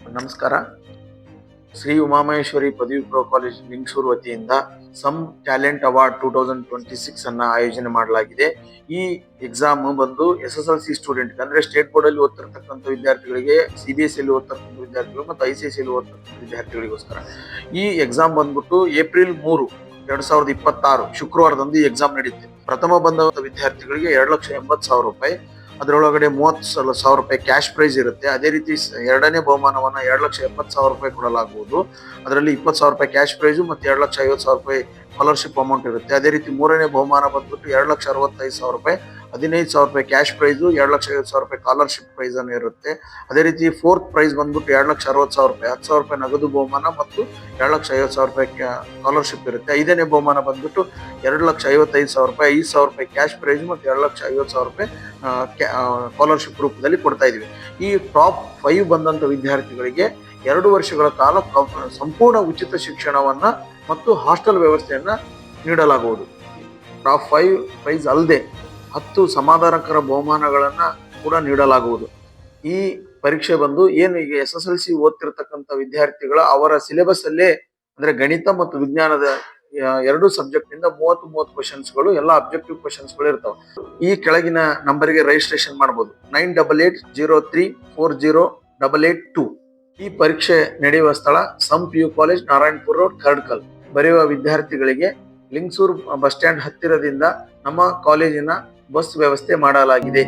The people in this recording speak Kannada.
ನಮಸ್ಕಾರ. ಶ್ರೀ ಉಮಾಮಹೇಶ್ವರಿ ಪದವಿ ಪೂರ್ವ ಕಾಲೇಜ್ ಲಿಂಗಸೂರು ವತಿಯಿಂದ ಸಮ್ ಟ್ಯಾಲೆಂಟ್ ಅವಾರ್ಡ್ 2026 ಅನ್ನ ಆಯೋಜನೆ ಮಾಡಲಾಗಿದೆ. ಈ ಎಕ್ಸಾಮ್ ಬಂದು SSLC ಸ್ಟೂಡೆಂಟ್ ಅಂದ್ರೆ ಸ್ಟೇಟ್ ಬೋರ್ಡ್ ಅಲ್ಲಿ ಓದ್ತಿರ್ತಕ್ಕಂಥ ವಿದ್ಯಾರ್ಥಿಗಳಿಗೆ, CBSE ಅಲ್ಲಿ ಓದ್ತಿರ್ತಕ್ಕಂಥ ವಿದ್ಯಾರ್ಥಿಗಳು ಮತ್ತು ICSE ಅಲ್ಲಿ ಓದ್ತಿರ್ತಕ್ಕಂಥ ವಿದ್ಯಾರ್ಥಿಗಳಿಗೋಸ್ಕರ. ಈ ಎಕ್ಸಾಮ್ ಬಂದ್ಬಿಟ್ಟು ಏಪ್ರಿಲ್ 3, 2026 ಶುಕ್ರವಾರದಂದು ಈ ಎಕ್ಸಾಮ್ ನಡೆಯುತ್ತೆ. ಪ್ರಥಮ ಬಂದಂತ ವಿದ್ಯಾರ್ಥಿಗಳಿಗೆ 2,80,000 ರೂಪಾಯಿ, ಅದರೊಳಗಡೆ 30,000 ರೂಪಾಯಿ ಕ್ಯಾಶ್ ಪ್ರೈಸ್ ಇರುತ್ತೆ. ಅದೇ ರೀತಿ ಎರಡನೇ ಬಹುಮಾನವನ್ನ 2,70,000 ರೂಪಾಯಿ ಕೊಡಲಾಗುವುದು. ಅದರಲ್ಲಿ 20,000 ರೂಪಾಯಿ ಕ್ಯಾಶ್ ಪ್ರೈಸ್ ಮತ್ತು 2,50,000 ರೂಪಾಯಿ ಸ್ಕಾಲರ್ಶಿಪ್ ಅಮೌಂಟ್ ಇರುತ್ತೆ. ಅದೇ ರೀತಿ ಮೂರನೇ ಬಹುಮಾನ ಬಂದ್ಬಿಟ್ಟು 2,65,000 ರೂಪಾಯಿ, 15,000 ರೂಪಾಯಿ ಕ್ಯಾಶ್ ಪ್ರೈಸ್, 2,50,000 ರೂಪಾಯಿ ಸ್ಕಾಲರ್ಶಿಪ್ ಪ್ರೈಸ್ ಅನ್ನು ಇರುತ್ತೆ. ಅದೇ ರೀತಿ ಫೋರ್ತ್ ಪ್ರೈಸ್ ಬಂದ್ಬಿಟ್ಟು 2,60,000 ರೂಪಾಯಿ, 10,000 ರೂಪಾಯಿ ನಗದು ಬಹುಮಾನ ಮತ್ತು 2,50,000 ರೂಪಾಯಿ ಸ್ಕಾಲರ್ಶಿಪ್ ಇರುತ್ತೆ. ಐದನೇ ಬಹುಮಾನ ಬಂದ್ಬಿಟ್ಟು 2,55,000 ರೂಪಾಯಿ, 5,000 ರೂಪಾಯಿ ಕ್ಯಾಶ್ ಪ್ರೈಸ್ ಮತ್ತು 2,50,000 ರೂಪಾಯಿ ಸ್ಕಾಲರ್ಶಿಪ್ ರೂಪದಲ್ಲಿ ಕೊಡ್ತಾ ಇದೀವಿ. ಈ ಟಾಪ್ 5 ಬಂದಂತ ವಿದ್ಯಾರ್ಥಿಗಳಿಗೆ 2 ವರ್ಷಗಳ ಕಾಲ ಸಂಪೂರ್ಣ ಉಚಿತ ಶಿಕ್ಷಣವನ್ನ ಮತ್ತು ಹಾಸ್ಟೆಲ್ ವ್ಯವಸ್ಥೆಯನ್ನ ನೀಡಲಾಗುವುದು. ಟಾಪ್ 5 ಪ್ರೈಸ್ ಅಲ್ಲದೆ 10 ಸಮಾಧಾನಕರ ಬಹುಮಾನಗಳನ್ನ ಕೂಡ ನೀಡಲಾಗುವುದು. ಈ ಪರೀಕ್ಷೆ ಬಂದು ಏನು ಈಗ SSLC ಓದ್ತಿರ್ತಕ್ಕಂಥ ವಿದ್ಯಾರ್ಥಿಗಳ ಅವರ ಸಿಲೆಬಸ್ ಅಲ್ಲೇ ಅಂದ್ರೆ ಗಣಿತ ಮತ್ತು ವಿಜ್ಞಾನದ 2 ಸಬ್ಜೆಕ್ಟ್ ಇಂದ 30 ಕ್ವಶನ್ಸ್ಗಳು ಎಲ್ಲ ಅಬ್ಜೆಕ್ಟಿವ್ ಕ್ವಶನ್ಸ್ಗಳು ಇರ್ತಾವೆ. ಈ ಕೆಳಗಿನ ನಂಬರ್ಗೆ ರಿಜಿಸ್ಟ್ರೇಷನ್ ಮಾಡಬಹುದು: 9880408882. ಈ ಪರೀಕ್ಷೆ ನಡೆಯುವ ಸ್ಥಳ ಸಮ್ PU college, Narayanapura road, Karadkal. ಬರೆಯುವ ವಿದ್ಯಾರ್ಥಿಗಳಿಗೆ ಲಿಂಗಸೂರು ಬಸ್ ಸ್ಟ್ಯಾಂಡ್ ಹತ್ತಿರದಿಂದ ನಮ್ಮ ಕಾಲೇಜಿನ ಬಸ್ ವ್ಯವಸ್ಥೆ ಮಾಡಲಾಗಿದೆ.